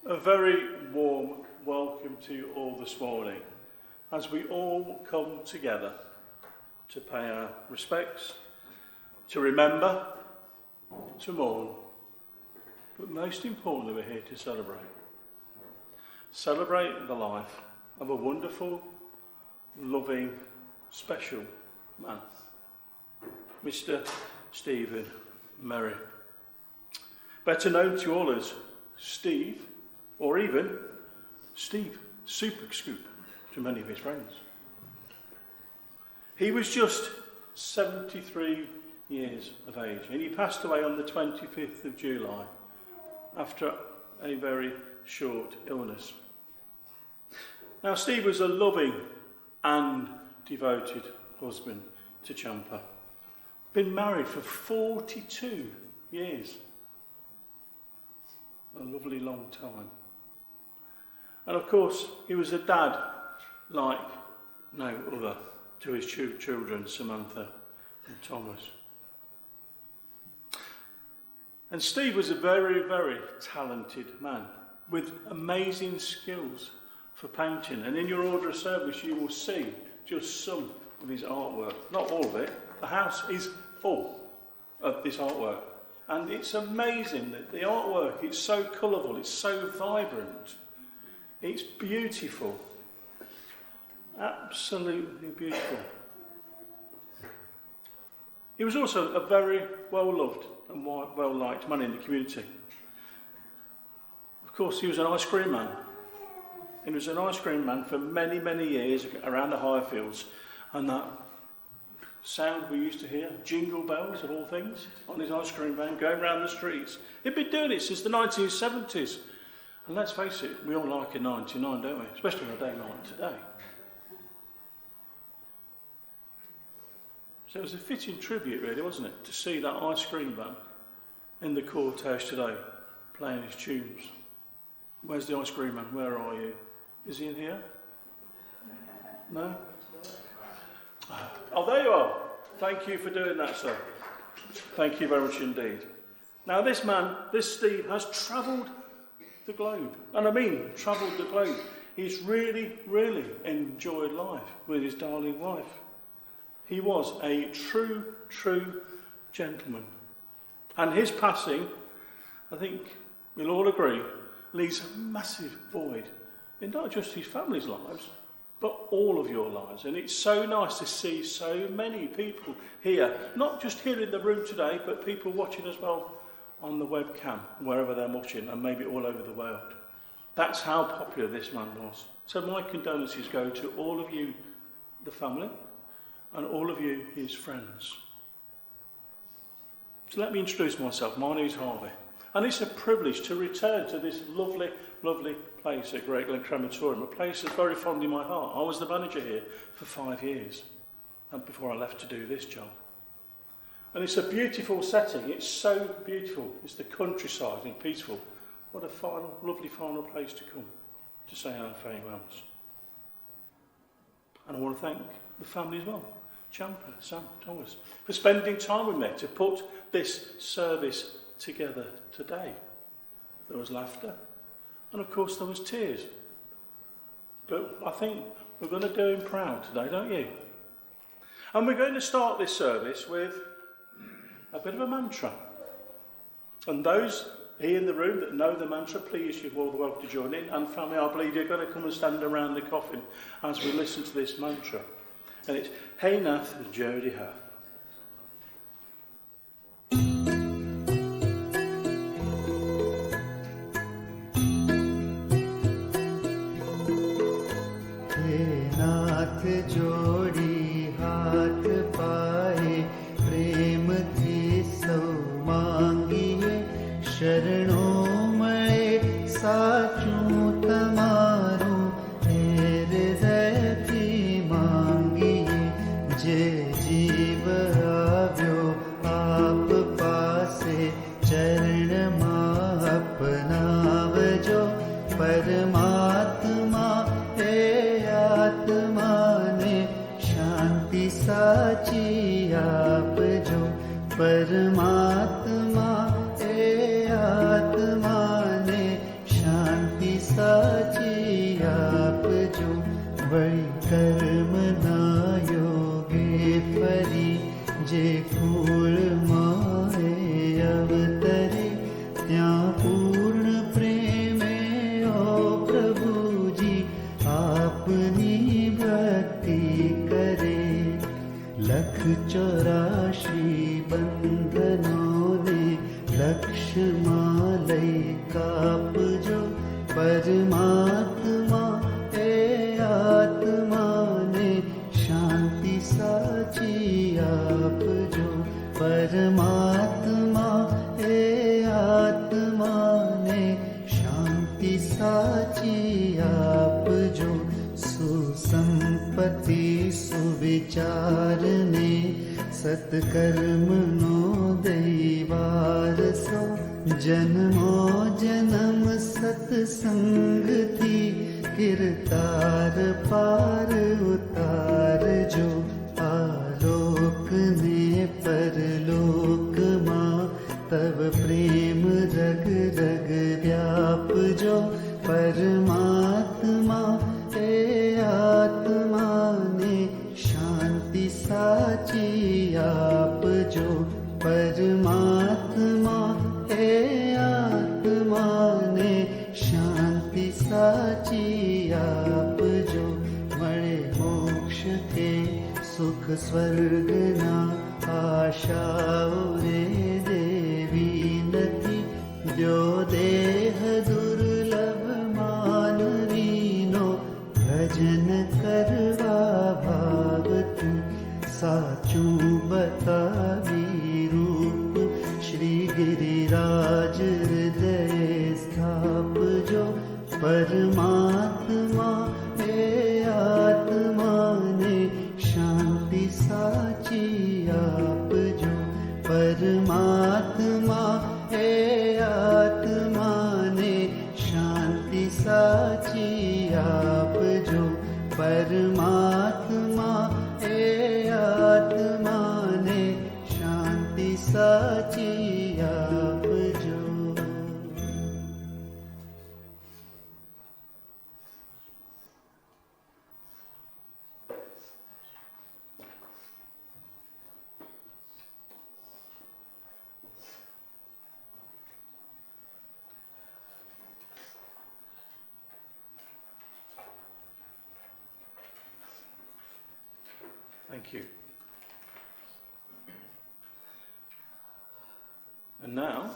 A very warm welcome to you all this morning as we all come together to pay our respects, to remember, to mourn, but most importantly we're here to celebrate. Celebrate the life of a wonderful, loving, special man, Mr. Stephen Merry. Better known to you all as Steve, or even Steve Super Scoop to many of his friends. He was just 73 years of age, and he passed away on the 25th of July after a very short illness. Now, Steve was a loving and devoted husband to Champa. Been married for 42 years. A lovely long time. And of course, he was a dad like no other to his children, Samantha and Thomas. And Steve was a very, very talented man with amazing skills for painting. And in your order of service, you will see just some of his artwork. Not all of it. The house is full of this artwork. And it's amazing that the artwork, it's so colourful, it's so vibrant. It's beautiful. Absolutely beautiful. He was also a very well-loved and well-liked man in the community. Of course, he was an ice cream man. He was an ice cream man for many, many years around the Highfields, and that sound we used to hear, jingle bells of all things, on his ice cream van going around the streets. He'd been doing it since the 1970s. And let's face it, we all like a 99, don't we? Especially on a day like today. So it was a fitting tribute, really, wasn't it, to see that ice cream van in the cortege today, playing his tunes. Where's the ice cream man? Where are you? Is he in here? No? Oh, there you are. Thank you for doing that, sir. Thank you very much indeed. Now, this man, this Steve, has travelled the globe. And I mean, travelled the globe. He's really, really enjoyed life with his darling wife. He was a true, true gentleman. And his passing, I think we'll all agree, leaves a massive void in not just his family's lives, but all of your lives. And it's so nice to see so many people here, not just here in the room today, but people watching as well on the webcam, wherever they're watching, and maybe all over the world. That's how popular this man was. So my condolences go to all of you, the family, and all of you, his friends. So let me introduce myself. My name is Harvey. And it's a privilege to return to this lovely, lovely place at Great Glen Crematorium, a place that's very fond in my heart. I was the manager here for 5 years, and before I left to do this job. And it's a beautiful setting. It's so beautiful. It's the countryside and peaceful. What a final, lovely final place to come to say our farewells. And I want to thank the family as well, Champa, Sam, Thomas, for spending time with me to put this service together today. There was laughter, and of course there was tears. But I think we're going to do him proud today, don't you? And we're going to start this service with a bit of a mantra. And those here in the room that know the mantra, please, you're all welcome to join in. And family, I believe you're going to come and stand around the coffin as we listen to this mantra. And it's Hey Nath Jodi Ha. जोड़ी हाथ पाए प्रेम थी सौ मांगिए शरणों में साचूं तमारू हृदय थी मांगिए जे जीव आव्यो आप पासे चरण मां अपनावजो परमात्मा हे आत्मा साची आप जो परमात्मा ए आत्मा ने शांति साची आप जो वही कर्म ना योगे फरी जे फूल माए अवतरे त्या पूर्ण प्रेमे ओ प्रभु जी आपनी भक्ति करे लख 84 बंधनों ने लक्ष्य मालय कापजो परमात्मा ए आत्मा ने शांति साची आप जो परमात्मा ए आत्मा ने शांति साची आप जो सुसंपत्ति सुविचार ने सत्कर्म नो दैवार सो जन्मो जन्म सत्संग थी किरतार पार उतार जो आलोक ने परलोक मां तब प्रेम रग रग व्याप जो परमात्मा ए आत्मा ने शांति साची आप जो परमात्मा ए आत्मा ने शांति साची आप जो मळे मोक्ष के सुख स्वर्ग ना आशाओ रे देवी नथी जो देह दुर्लभ मानवीनो भजन करवा भावतु साचू परमात्मा हे आत्मा ने शांति साची आपजो परमात्मा हे आत्मा ने शांति साची आपजो। Thank you. And now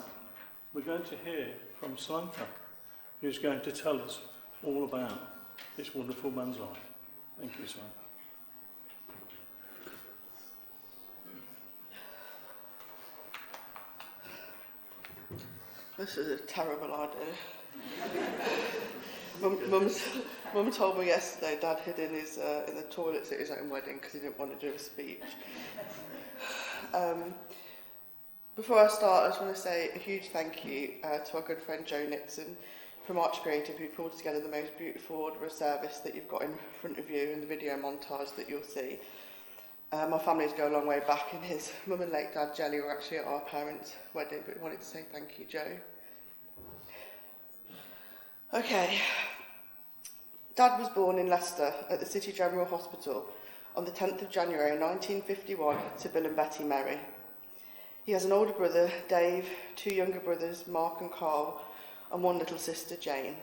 we're going to hear from Samantha, who's going to tell us all about this wonderful man's life. Thank you, Samantha. This is a terrible idea. Mum told me yesterday Dad hid in the toilets at his own wedding because he didn't want to do a speech. Before I start, I just want to say a huge thank you to our good friend Joe Nixon from Arch Creative, who pulled together the most beautiful order of service that you've got in front of you in the video montage that you'll see. My families go a long way back, and his mum and late dad Jelly were actually at our parents' wedding, but we wanted to say thank you, Joe. Okay. Dad was born in Leicester at the City General Hospital on the 10th of January 1951 to Bill and Betty Merry. He has an older brother, Dave, two younger brothers, Mark and Carl, and one little sister, Jane.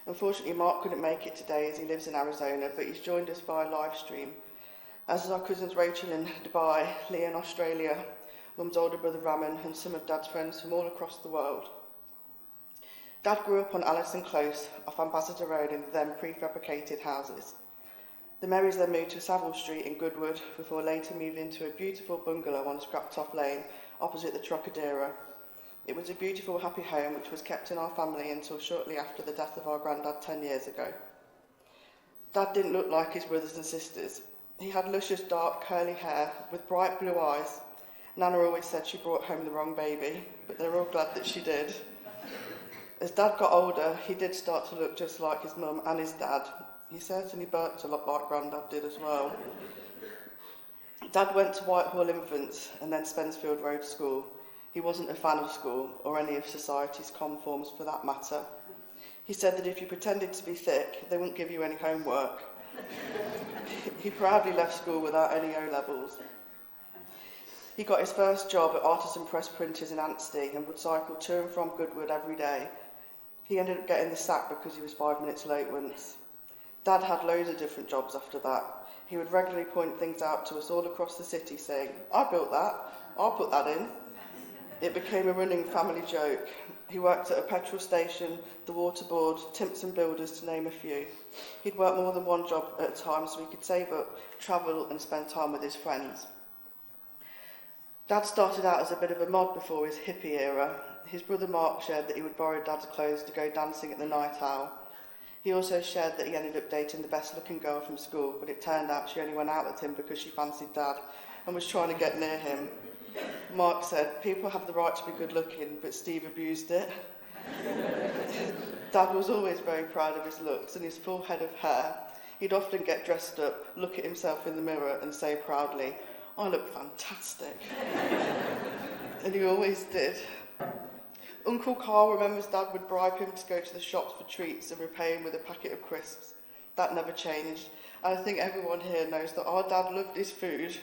Unfortunately, Mark couldn't make it today as he lives in Arizona, but he's joined us via live stream, as is our cousins Rachel in Dubai, Lee in Australia, Mum's older brother Raman, and some of Dad's friends from all across the world. Dad grew up on Allison Close, off Ambassador Road in the then prefabricated houses. The Merrys then moved to Savile Street in Goodwood before later moving to a beautiful bungalow on Scraptop Lane opposite the Trocadero. It was a beautiful, happy home which was kept in our family until shortly after the death of our granddad 10 years ago. Dad didn't look like his brothers and sisters. He had luscious, dark, curly hair with bright blue eyes. Nana always said she brought home the wrong baby, but they're all glad that she did. As Dad got older, he did start to look just like his mum and his dad. He certainly burped a lot like Grandad did as well. Dad went to Whitehall Infants and then Spensfield Road School. He wasn't a fan of school, or any of society's conforms for that matter. He said that if you pretended to be sick, they wouldn't give you any homework. He proudly left school without any O-levels. He got his first job at Artisan Press Printers in Anstey and would cycle to and from Goodwood every day. He ended up getting the sack because he was 5 minutes late once. Dad had loads of different jobs after that. He would regularly point things out to us all across the city saying, "I built that, I'll put that in." It became a running family joke. He worked at a petrol station, the water board, Timpson Builders, to name a few. He'd work more than one job at a time so he could save up, travel and spend time with his friends. Dad started out as a bit of a mod before his hippie era. His brother Mark shared that he would borrow Dad's clothes to go dancing at the Night Owl. He also shared that he ended up dating the best looking girl from school, but it turned out she only went out with him because she fancied Dad and was trying to get near him. Mark said, "People have the right to be good looking, but Steve abused it." Dad was always very proud of his looks and his full head of hair. He'd often get dressed up, look at himself in the mirror and say proudly, "I look fantastic." And he always did. Uncle Carl remembers Dad would bribe him to go to the shops for treats and repay him with a packet of crisps. That never changed. And I think everyone here knows that our dad loved his food.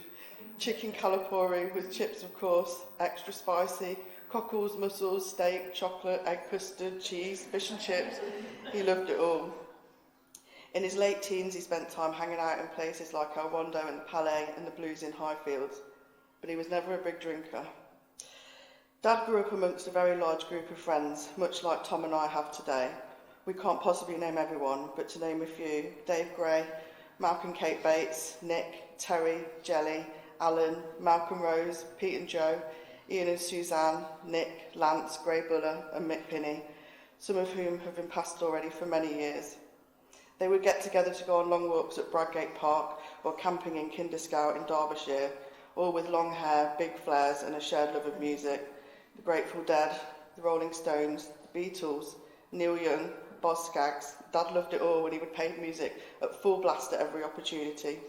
Chicken calipari with chips, of course, extra spicy, cockles, mussels, steak, chocolate, egg custard, cheese, fish and chips. He loved it all. In his late teens, he spent time hanging out in places like El Rondo and the Palais and the Blues in Highfields, but he was never a big drinker. Dad grew up amongst a very large group of friends, much like Tom and I have today. We can't possibly name everyone, but to name a few: Dave Gray, Malcolm Kate Bates, Nick, Terry, Jelly, Alan, Malcolm Rose, Pete and Joe, Ian and Suzanne, Nick, Lance, Gray Buller and Mick Pinney, some of whom have been passed already for many years. They would get together to go on long walks at Bradgate Park or camping in Kinderscout in Derbyshire, all with long hair, big flares and a shared love of music. The Grateful Dead, the Rolling Stones, the Beatles, Neil Young, Boz Scaggs. Dad loved it all when he would play music at full blast at every opportunity.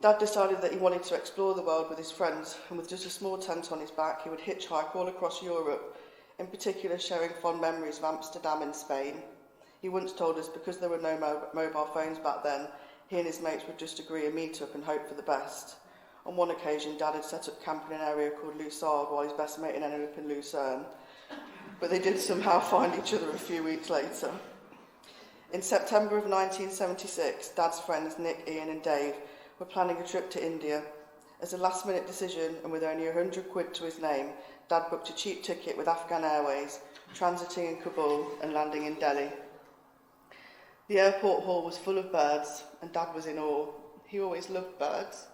Dad decided that he wanted to explore the world with his friends, and with just a small tent on his back, he would hitchhike all across Europe, in particular sharing fond memories of Amsterdam and Spain. He once told us because there were no mobile phones back then, he and his mates would just agree a meet-up and hope for the best. On one occasion, Dad had set up camp in an area called Lussard while his best mate had ended up in Lucerne. But they did somehow find each other a few weeks later. In September of 1976, Dad's friends Nick, Ian and Dave were planning a trip to India. As a last-minute decision, and with only £100 to his name, Dad booked a cheap ticket with Afghan Airways, transiting in Kabul and landing in Delhi. The airport hall was full of birds, and Dad was in awe. He always loved birds.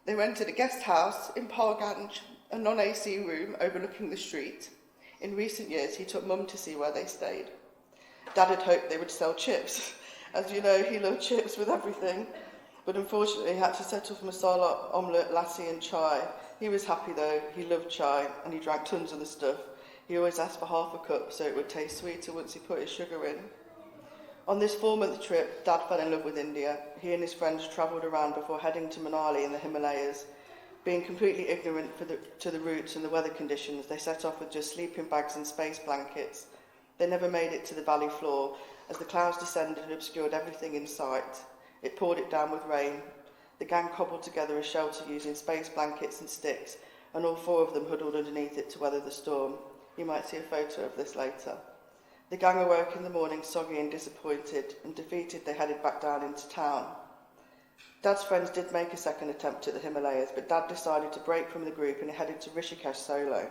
They rented a guest house in Parganj, a non-AC room overlooking the street. In recent years, he took Mum to see where they stayed. Dad had hoped they would sell chips. As you know, he loved chips with everything. But unfortunately, he had to set off masala, omelette, lassi and chai. He was happy though. He loved chai, and he drank tons of the stuff. He always asked for half a cup so it would taste sweeter once he put his sugar in. On this 4-month trip, Dad fell in love with India. He and his friends travelled around before heading to Manali in the Himalayas. Being completely ignorant to the routes and the weather conditions, they set off with just sleeping bags and space blankets. They never made it to the valley floor, as the clouds descended and obscured everything in sight. It poured it down with rain. The gang cobbled together a shelter using space blankets and sticks, and all 4 of them huddled underneath it to weather the storm. You might see a photo of this later. The gang awoke in the morning soggy and disappointed, and defeated they headed back down into town. Dad's friends did make a second attempt at the Himalayas, but Dad decided to break from the group and he headed to Rishikesh solo.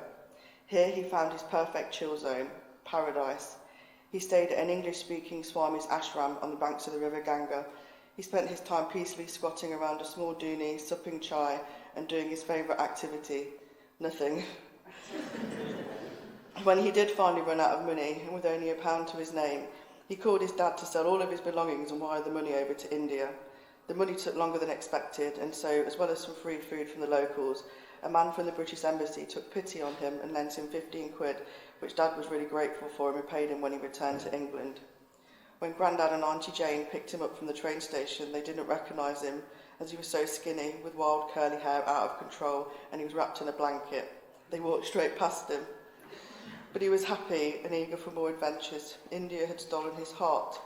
Here he found his perfect chill zone, paradise. He stayed at an English-speaking Swami's ashram on the banks of the river Ganga. He spent his time peacefully squatting around a small dooney, supping chai and doing his favourite activity, nothing. When he did finally run out of money, and with only £1 to his name, he called his dad to sell all of his belongings and wire the money over to India. The money took longer than expected, and so, as well as some free food from the locals, a man from the British Embassy took pity on him and lent him £15, which Dad was really grateful for and repaid him when he returned to England. When Grandad and Auntie Jane picked him up from the train station, they didn't recognise him, as he was so skinny, with wild curly hair out of control, and he was wrapped in a blanket. They walked straight past him. But he was happy and eager for more adventures. India had stolen his heart.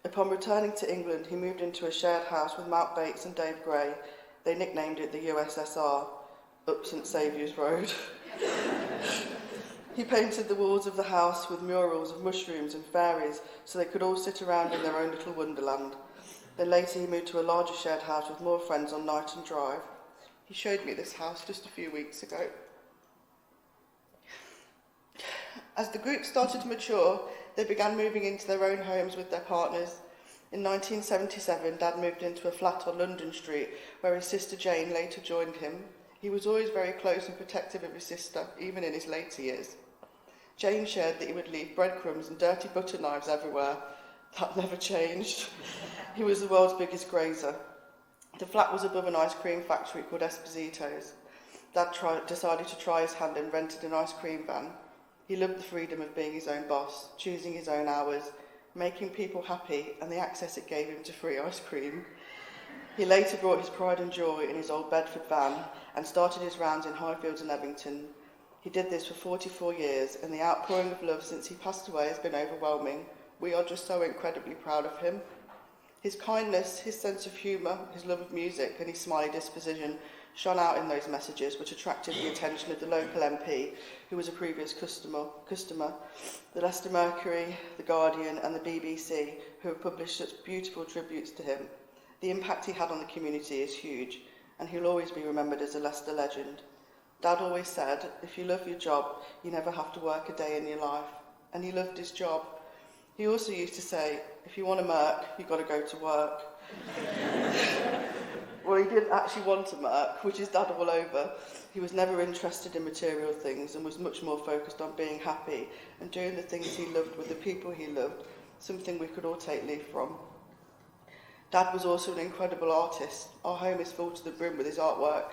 Upon returning to England, he moved into a shared house with Mount Bates and Dave Gray. They nicknamed it the USSR, up St Saviour's Road. He painted the walls of the house with murals of mushrooms and fairies so they could all sit around in their own little wonderland. Then later he moved to a larger shared house with more friends on Knighton Drive. He showed me this house just a few weeks ago. As the group started to mature, they began moving into their own homes with their partners. In 1977, Dad moved into a flat on London Street, where his sister Jane later joined him. He was always very close and protective of his sister, even in his later years. Jane shared that he would leave breadcrumbs and dirty butter knives everywhere. That never changed. He was the world's biggest grazer. The flat was above an ice cream factory called Esposito's. Dad decided to try his hand and rented an ice cream van. He loved the freedom of being his own boss, choosing his own hours, making people happy, and the access it gave him to free ice cream. He later brought his pride and joy in his old Bedford van and started his rounds in Highfields and Evington. He did this for 44 years, and the outpouring of love since he passed away has been overwhelming. We are just so incredibly proud of him. His kindness, his sense of humour, his love of music, and his smiley disposition shone out in those messages, which attracted the attention of the local MP, who was a previous customer, the Leicester Mercury, the Guardian and the BBC, who have published such beautiful tributes to him. The impact he had on the community is huge, and he'll always be remembered as a Leicester legend. Dad always said, if you love your job, you never have to work a day in your life. And he loved his job. He also used to say, if you want a Merc, you've got to go to work. Well, he didn't actually want a Merc, which is Dad all over. He was never interested in material things and was much more focused on being happy and doing the things he loved with the people he loved, something we could all take leave from. Dad was also an incredible artist. Our home is full to the brim with his artwork.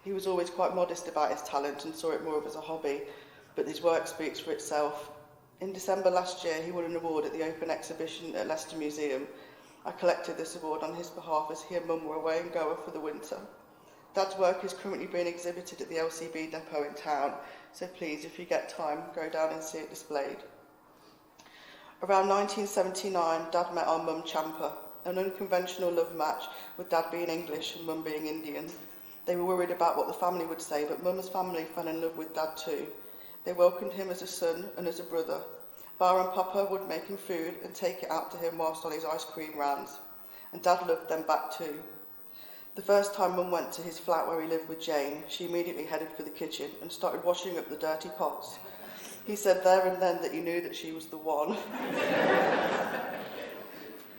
He was always quite modest about his talent and saw it more as a hobby, but his work speaks for itself. In December last year, he won an award at the Open Exhibition at Leicester Museum. I collected this award on his behalf as he and Mum were away in Goa for the winter. Dad's work is currently being exhibited at the LCB depot in town, so please, if you get time, go down and see it displayed. Around 1979, Dad met our mum Champa, an unconventional love match with Dad being English and Mum being Indian. They were worried about what the family would say, but Mum's family fell in love with Dad too. They welcomed him as a son and as a brother. Bar and Papa would make him food and take it out to him whilst on his ice cream rounds. And Dad loved them back too. The first time Mum went to his flat where he lived with Jane, she immediately headed for the kitchen and started washing up the dirty pots. He said there and then that he knew that she was the one.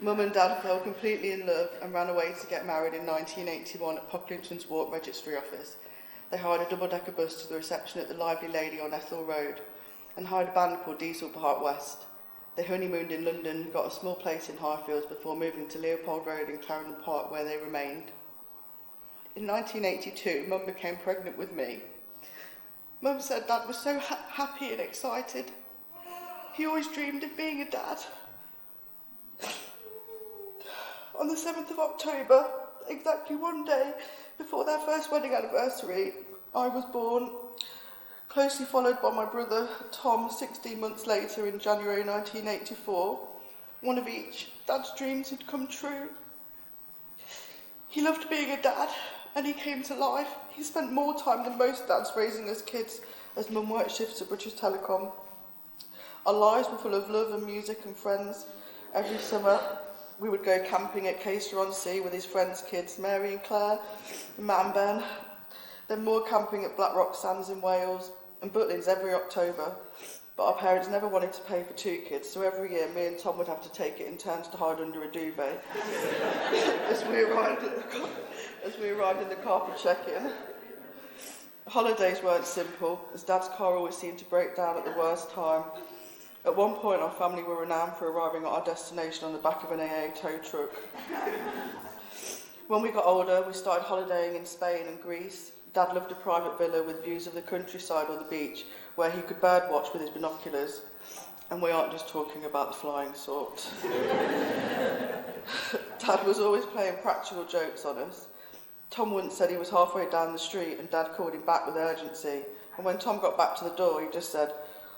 Mum and Dad fell completely in love and ran away to get married in 1981 at Pocklington's Walk Registry Office. They hired a double-decker bus to the reception at the Lively Lady on Ethel Road and hired a band called Diesel Park West. They honeymooned in London, got a small place in Highfields before moving to Leopold Road in Clarendon Park, where they remained. In 1982, Mum became pregnant with me. Mum said Dad was so happy and excited. He always dreamed of being a dad. On the 7th of October, exactly one day before their first wedding anniversary, I was born, closely followed by my brother Tom 16 months later in January 1984. One of each. Dad's dreams had come true. He loved being a dad, and he came to life. He spent more time than most dads raising us kids, as Mum worked shifts at British Telecom. Our lives were full of love and music and friends. Every summer, we would go camping at Caister-on-Sea with his friends' kids, Mary and Claire, and Matt and Ben. Then more camping at Blackrock Sands in Wales and Butlins every October. But our parents never wanted to pay for 2 kids, so every year me and Tom would have to take it in turns to hide under a duvet as we arrived in the carpet check-in. Holidays weren't simple, as Dad's car always seemed to break down at the worst time. At one point, our family were renowned for arriving at our destination on the back of an AA tow truck. When we got older, we started holidaying in Spain and Greece. Dad loved a private villa with views of the countryside or the beach, where he could birdwatch with his binoculars. And we aren't just talking about the flying sort. Dad was always playing practical jokes on us. Tom once said he was halfway down the street and Dad called him back with urgency. And when Tom got back to the door, he just said,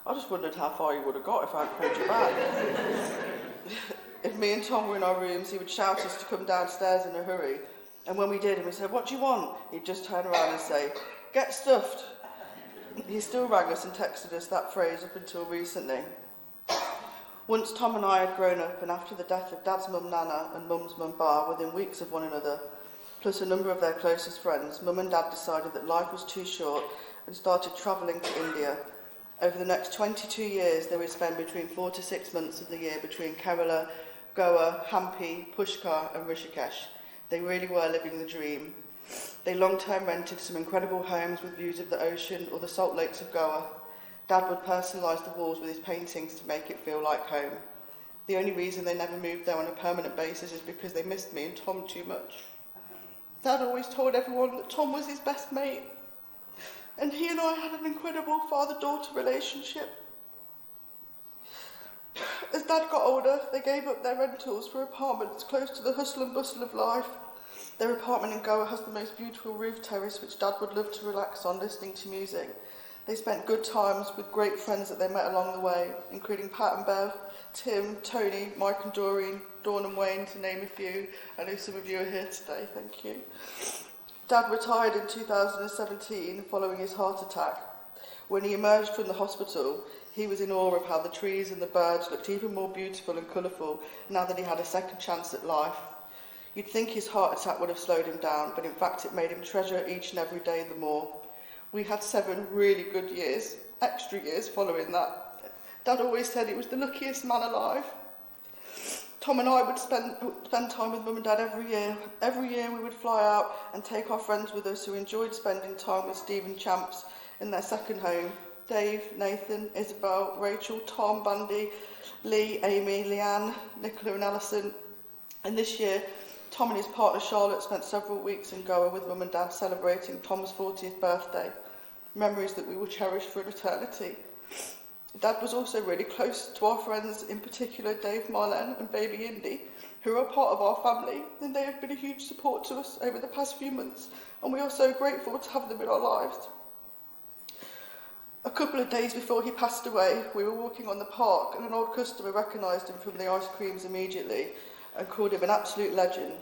"I just wondered how far you would have got if I hadn't called you back." If me and Tom were in our rooms, he would shout us to come downstairs in a hurry. And when we did, and we said, "What do you want?" he'd just turn around and say, "Get stuffed." He still rang us and texted us that phrase up until recently. Once Tom and I had grown up, and after the death of Dad's mum Nana and Mum's mum Bar, within weeks of one another, plus a number of their closest friends, Mum and Dad decided that life was too short and started travelling to India. Over the next 22 years, they would spend between 4 to 6 months of the year between Kerala, Goa, Hampi, Pushkar and Rishikesh. They really were living the dream. They long-term rented some incredible homes with views of the ocean or the salt lakes of Goa. Dad would personalise the walls with his paintings to make it feel like home. The only reason they never moved there on a permanent basis is because they missed me and Tom too much. Dad always told everyone that Tom was his best mate, and he and I had an incredible father-daughter relationship. As Dad got older, they gave up their rentals for apartments close to the hustle and bustle of life. Their apartment in Goa has the most beautiful roof terrace which Dad would love to relax on listening to music. They spent good times with great friends that they met along the way, including Pat and Bev, Tim, Tony, Mike and Doreen, Dawn and Wayne, to name a few. I know some of you are here today, thank you. Dad retired in 2017 following his heart attack. When he emerged from the hospital, he was in awe of how the trees and the birds looked even more beautiful and colourful now that he had a second chance at life. You'd think his heart attack would have slowed him down, but in fact it made him treasure each and every day the more. We had 7 really good years, extra years following that. Dad always said he was the luckiest man alive. Tom and I would spend time with Mum and Dad every year. Every year we would fly out and take our friends with us who enjoyed spending time with Stephen Champs in their second home. Dave, Nathan, Isabel, Rachel, Tom, Bandy, Lee, Amy, Leanne, Nicola and Alison. And this year Tom and his partner Charlotte spent several weeks in Goa with Mum and Dad celebrating Tom's 40th birthday, memories that we will cherish for an eternity. Dad was also really close to our friends, in particular Dave Marlen and baby Indy, who are a part of our family, and they have been a huge support to us over the past few months, and we are so grateful to have them in our lives. A couple of days before he passed away, we were walking on the park, and an old customer recognised him from the ice creams immediately and called him an absolute legend.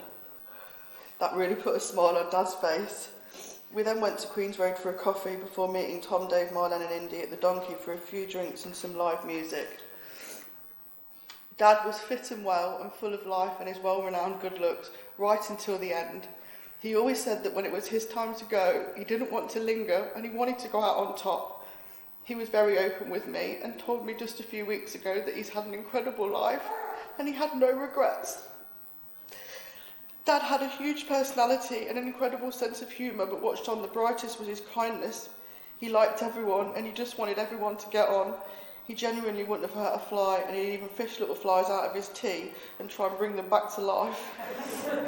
That really put a smile on Dad's face. We then went to Queen's Road for a coffee before meeting Tom, Dave, Marlen and Indy at the Donkey for a few drinks and some live music. Dad was fit and well and full of life and his well-renowned good looks right until the end. He always said that when it was his time to go, he didn't want to linger and he wanted to go out on top. He was very open with me and told me just a few weeks ago that he's had an incredible life and he had no regrets. Dad had a huge personality and an incredible sense of humour, but what's on the brightest was his kindness. He liked everyone and he just wanted everyone to get on. He genuinely wouldn't have hurt a fly, and he'd even fish little flies out of his tea and try and bring them back to life.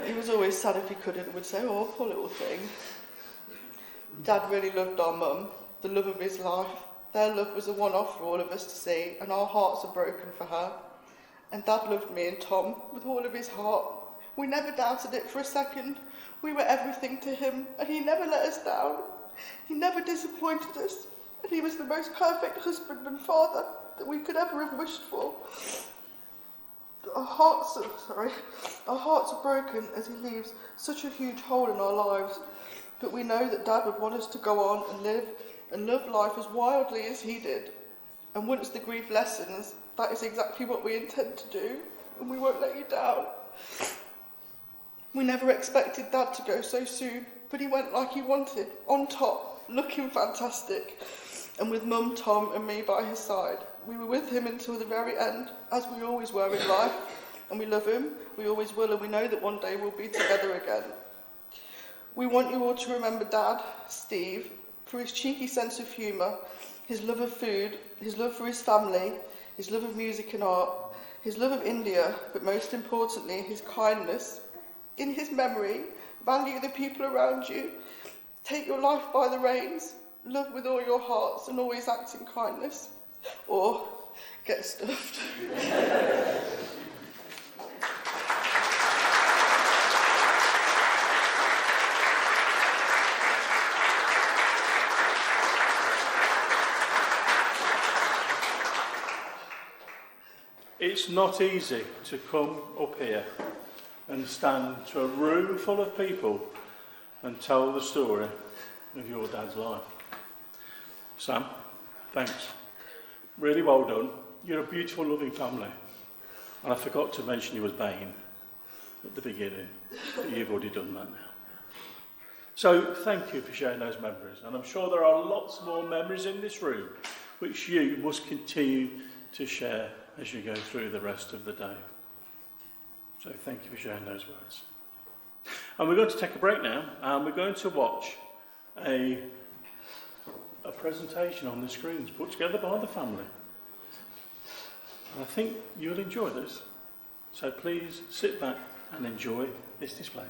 He was always sad if he couldn't and would say, "Oh, poor little thing." Dad really loved our mum, the love of his life. Their love was a one-off for all of us to see, and our hearts are broken for her. And Dad loved me and Tom with all of his heart. We never doubted it for a second. We were everything to him, and he never let us down. He never disappointed us, and he was the most perfect husband and father that we could ever have wished for. Our hearts are broken as he leaves such a huge hole in our lives, but we know that Dad would want us to go on and live and love life as wildly as he did. And once the grief lessens, that is exactly what we intend to do, and we won't let you down. We never expected Dad to go so soon, but he went like he wanted, on top, looking fantastic, and with Mum, Tom and me by his side. We were with him until the very end, as we always were in life, and we love him, we always will, and we know that one day we'll be together again. We want you all to remember Dad, Steve, for his cheeky sense of humour, his love of food, his love for his family, his love of music and art, his love of India, but most importantly, his kindness. In his memory, value the people around you, take your life by the reins, love with all your hearts and always act in kindness. Or get stuffed. It's not easy to come up here and stand to a room full of people and tell the story of your dad's life. Sam, thanks. Really well done. You're a beautiful, loving family. And I forgot to mention you was baying at the beginning, but you've already done that now. So thank you for sharing those memories. And I'm sure there are lots more memories in this room which you must continue to share as you go through the rest of the day. So thank you for sharing those words. And we're going to take a break now, and we're going to watch a presentation on the screens put together by the family. And I think you'll enjoy this. So please sit back and enjoy this display.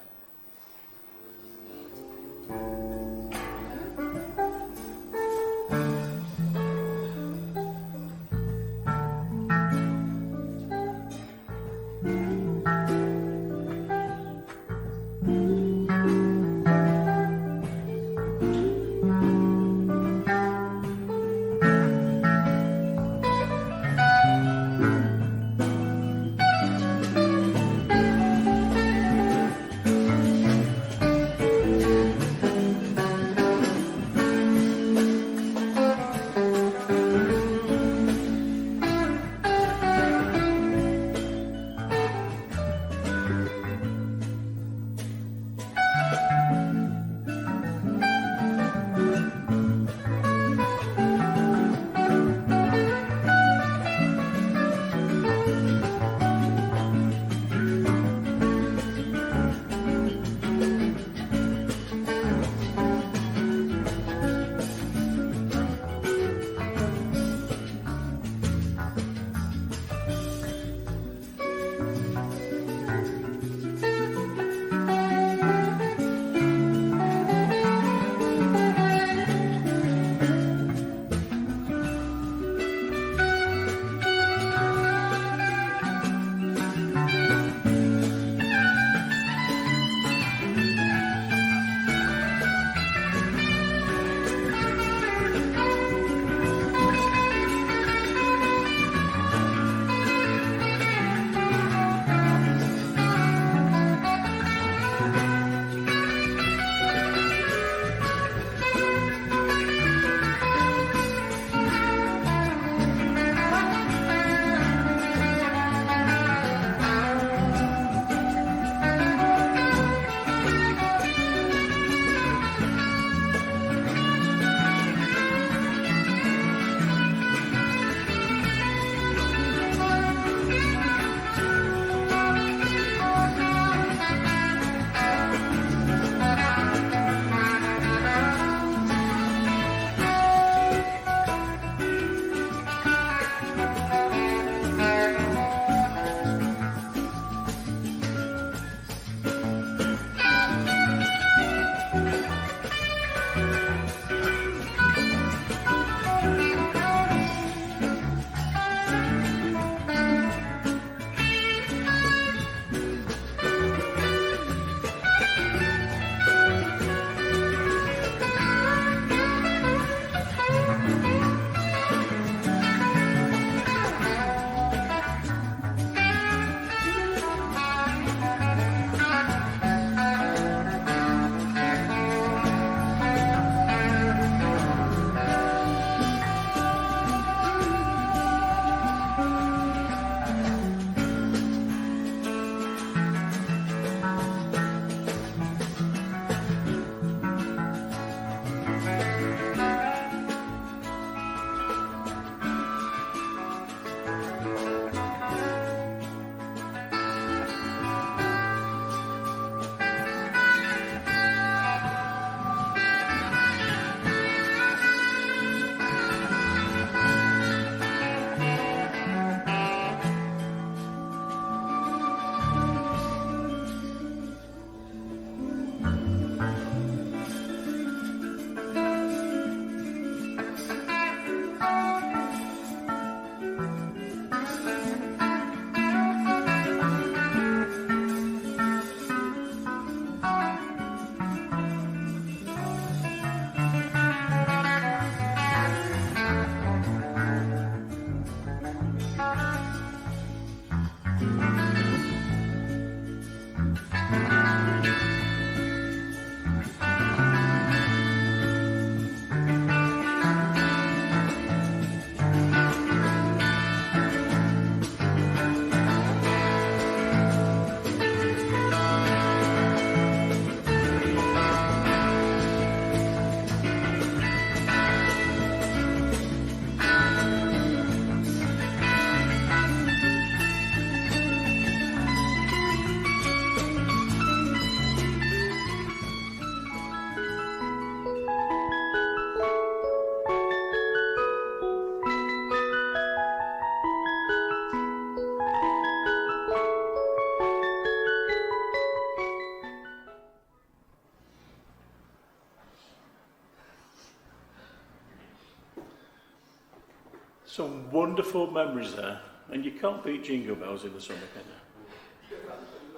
Some wonderful memories there, and you can't beat Jingle Bells in the summer, can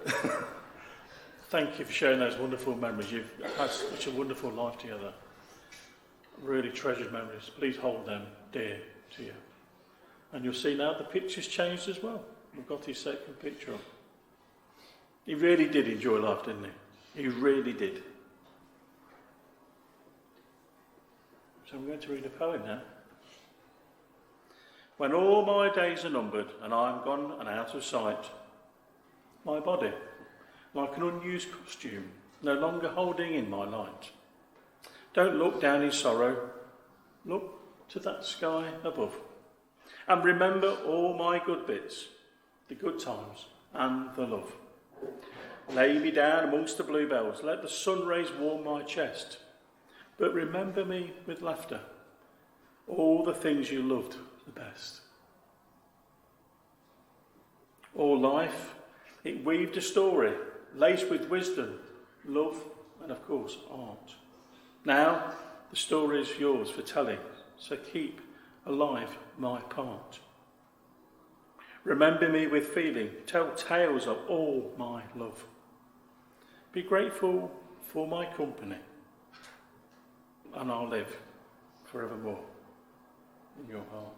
you? Thank you for sharing those wonderful memories. You've had such a wonderful life together. Really treasured memories. Please hold them dear to you. And you'll see now the picture's changed as well. We've got his second picture up. He really did enjoy life, didn't he? He really did. So I'm going to read a poem now. When all my days are numbered and I'm gone and out of sight, my body, like an unused costume, no longer holding in my light. Don't look down in sorrow, look to that sky above, and remember all my good bits, the good times and the love. Lay me down amongst the bluebells, let the sun rays warm my chest, but remember me with laughter, all the things you loved the best. All life, it weaved a story, laced with wisdom, love, and of course, art. Now, the story is yours for telling, so keep alive my part. Remember me with feeling, tell tales of all my love. Be grateful for my company, and I'll live forevermore in your heart.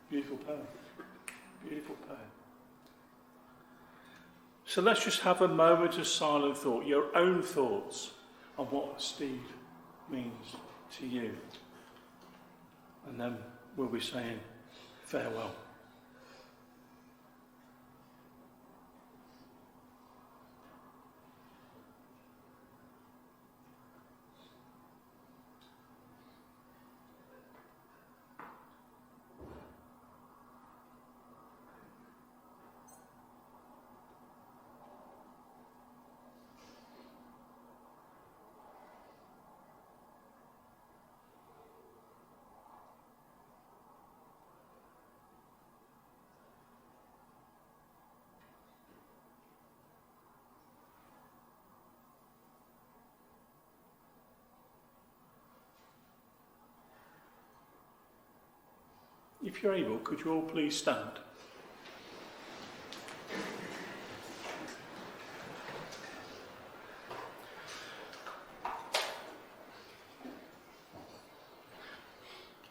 Beautiful poem. Beautiful poem. So let's just have a moment of silent thought, your own thoughts on what Steve means to you. And then we'll be saying farewell. If you're able, could you all please stand?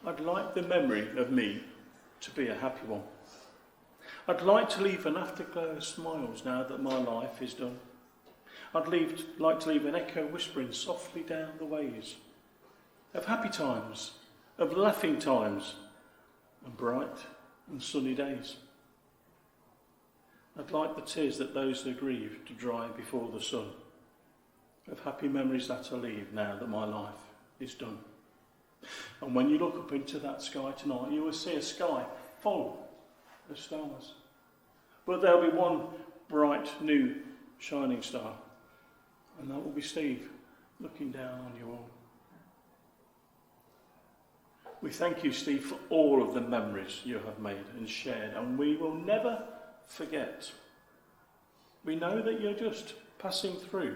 I'd like the memory of me to be a happy one. I'd like to leave an afterglow of smiles now that my life is done. I'd like to leave an echo whispering softly down the ways of happy times, of laughing times, and bright and sunny days. I'd like the tears that those who grieve to dry before the sun, of happy memories that I leave now that my life is done. And when you look up into that sky tonight, you will see a sky full of stars. But there'll be one bright, new, shining star, and that will be Steve looking down on you all. We thank you, Steve, for all of the memories you have made and shared, and we will never forget. We know that you're just passing through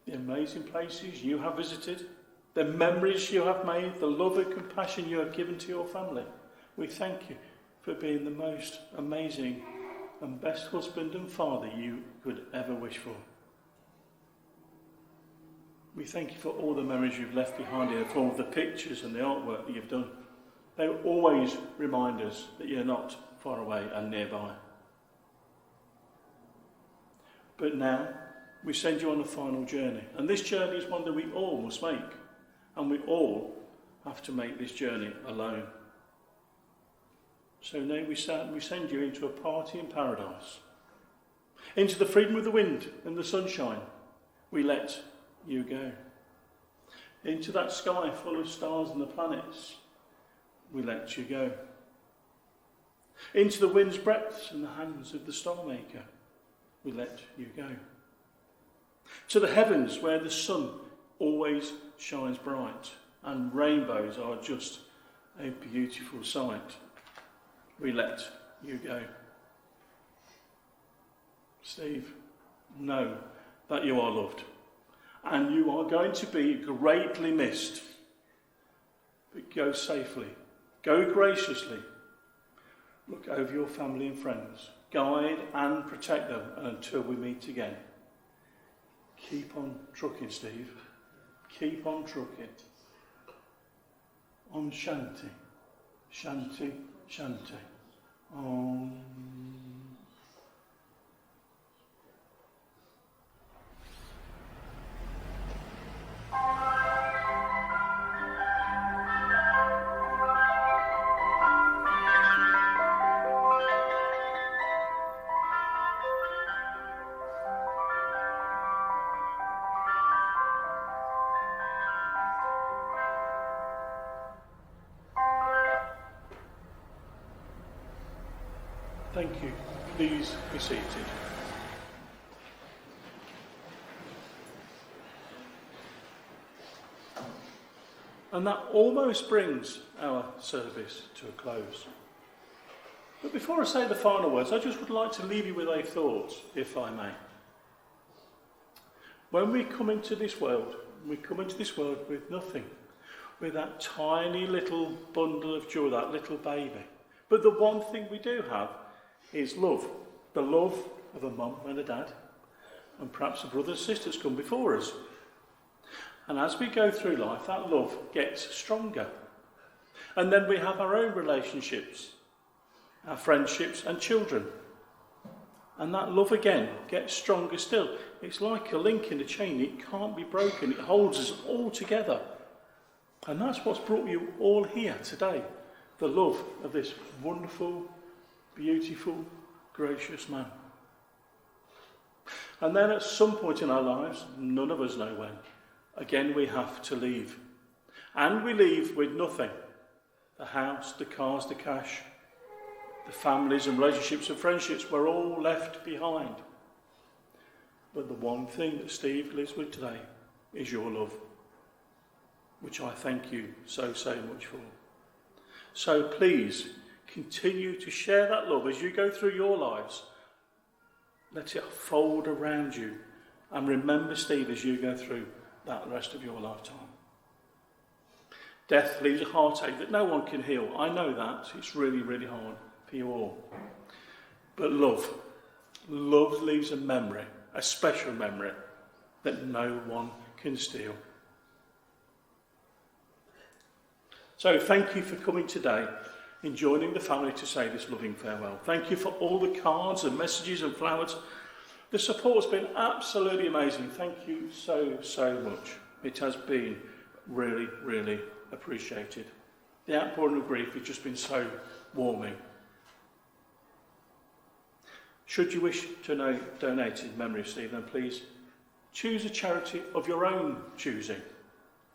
the amazing places you have visited, the memories you have made, the love and compassion you have given to your family. We thank you for being the most amazing and best husband and father you could ever wish for. We thank you for all the memories you've left behind here, for all the pictures and the artwork that you've done. They always remind us that you're not far away and nearby. But now, we send you on a final journey. And this journey is one that we all must make. And we all have to make this journey alone. So now we send you into a party in paradise. Into the freedom of the wind and the sunshine. We let you go. Into that sky full of stars and the planets, we let you go. Into the wind's breadth and the hands of the star maker, we let you go. To the heavens where the sun always shines bright and rainbows are just a beautiful sight, we let you go. Steve, know that you are loved. and you are going to be greatly missed. But go safely, go graciously, look over your family and friends, guide and protect them until we meet again. Keep on trucking, Steve. Keep on trucking. Om Shanti, Shanti, Shanti. Om. Thank you. Please be seated. And that almost brings our service to a close. But before I say the final words, I just would like to leave you with a thought, if I may. When we come into this world, with nothing, with that tiny little bundle of joy, that little baby. But the one thing we do have is love. The love of a mum and a dad, and perhaps a brother and sisters come before us. And as we go through life, that love gets stronger. And then we have our own relationships, our friendships and children. And that love again gets stronger still. It's like a link in a chain. It can't be broken. It holds us all together. And that's what's brought you all here today. The love of this wonderful, beautiful, gracious man. And then at some point in our lives, none of us know when, again we have to leave. And we leave with nothing. The house, the cars, the cash, the families and relationships and friendships were all left behind. But the one thing that Steve lives with today is your love, which I thank you so much for. So please continue to share that love as you go through your lives. Let it fold around you. And remember Steve as you go through that rest of your lifetime. Death leaves a heartache that no one can heal. I know that. It's really, really hard for you all. But love leaves a memory, a special memory that no one can steal. So thank you for coming today in joining the family to say this loving farewell. Thank you for all the cards and messages and flowers. The support's been absolutely amazing. Thank you so much. It has been really, really appreciated. The outpouring of grief has just been so warming. Should you wish to donate in memory of Steve, then please choose a charity of your own choosing.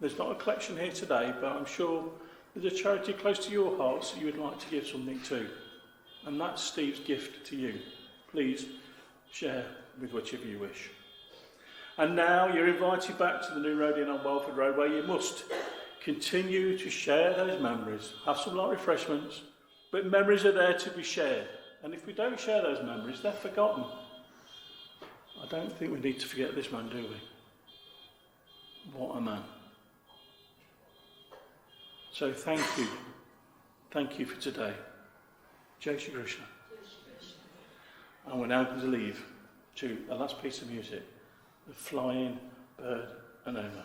There's not a collection here today, but I'm sure there's a charity close to your heart that you would like to give something to. And that's Steve's gift to you. Please share with whichever you wish. And now you're invited back to the New Road Inn on Welford Road, where you must continue to share those memories. Have some light refreshments, but memories are there to be shared. And if we don't share those memories, they're forgotten. I don't think we need to forget this man, do we? What a man. So thank you. Thank you for today. Jai Shri Krishna. And we're now going to leave to the last piece of music, the Flying Bird Anoma.